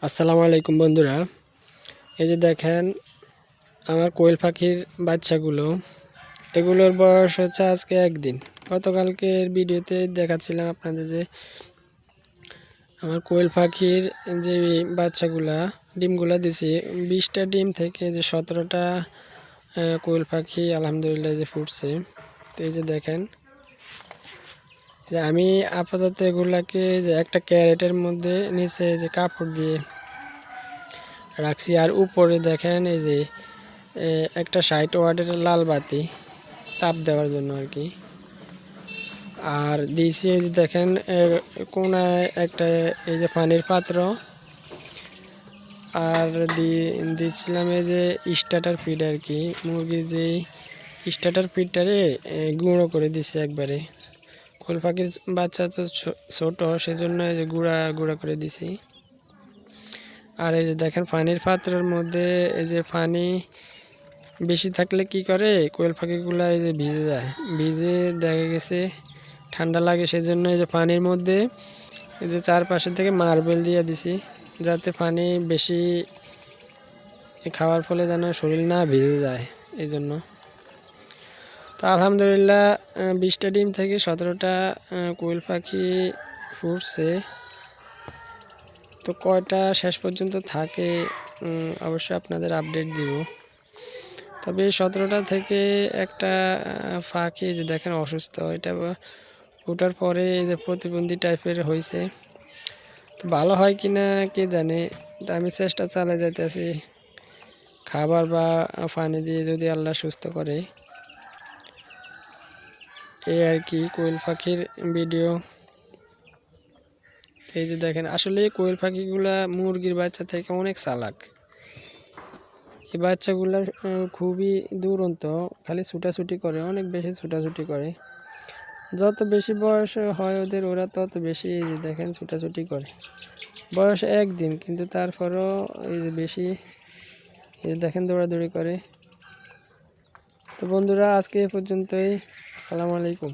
আসসালামু আলাইকুম বন্ধুরা, এই যে দেখেন আমার কোয়েল পাখির বাচ্চাগুলো। এগুলোর বয়স হচ্ছে আজকে একদিন। গতকালকের ভিডিওতে দেখাচ্ছিলাম আপনাদের যে আমার কোয়েল পাখির যে বাচ্চাগুলা ডিমগুলা দিছি, 20টা ডিম থেকে যে 17টা কোয়েল পাখি আলহামদুলিল্লাহ যে ফুটছে। তো এই যে দেখেন যে আমি আপাতত এগুলাকে যে একটা ক্যারেটের মধ্যে নিচে যে কাপড় দিয়ে রাখছি, আর উপরে দেখেন এই যে একটা 60 ওয়াটের লাল বাতি তাপ দেওয়ার জন্য আর কি। আর দিয়েছি এই যে দেখেন কোনায় একটা এই যে পানির পাত্র, আর দিচ্ছিলাম এই যে স্টার্টার ফিড আর কি, মুরগির যে স্টার্টার ফিডটারে গুঁড়ো করে দিছি একবারে। কোয়েল পাখির বাচ্চা তো ছোট, সেজন্য এই যে গুঁড়া গুঁড়া করে দিছি। আর এই যে দেখেন পানির পাত্রের মধ্যে এই যে পানি বেশি থাকলে কি করে কোয়েল পাখিগুলো এই যে ভিজে যায়, ভিজে দেখা গেছে ঠান্ডা লাগে, সেজন্য এই যে পানির মধ্যে এই যে চারপাশে থেকে মার্বেল দিয়ে দিছি, যাতে পানি বেশি খাওয়ার ফলে যেন শরীর না ভিজে যায় এই জন্য। তো আলহামদুলিল্লাহ 20টা ডিম থেকে 17টা কোয়েল পাখি ফুটছে। তো কয়টা শেষ পর্যন্ত থাকে অবশ্যই আপনাদের আপডেট দিব। তবে 17টা থেকে একটা পাখি যে দেখেন অসুস্থ, এটা ওঠার পরে যে প্রতিবন্ধী টাইপের হয়েছে। তো ভালো হয় কি না কে জানে, তা আমি চেষ্টা চালিয়ে যাইতেছি খাবার বা পানি দিয়ে যদি আল্লাহ সুস্থ করে। এই আর কি কোয়েল পাখির ভিডিও। এই যে দেখেন আসলে কোয়েল পাখিগুলা মুরগির বাচ্চা থেকে অনেক চালাক। এই বাচ্চাগুলার খুবই দুরন্ত, খালি ছুটাছুটি করে, অনেক বেশি ছুটাছুটি করে। যত বেশি বয়স হয় ওদের, ওরা তত বেশি দেখেন ছুটাছুটি করে। বয়স একদিন কিন্তু তারপরও এই যে বেশি এই দেখেন দৌড়াদৌড়ি করে। তো বন্ধুরা আজকে এ পর্যন্তই। আসসালামু আলাইকুম।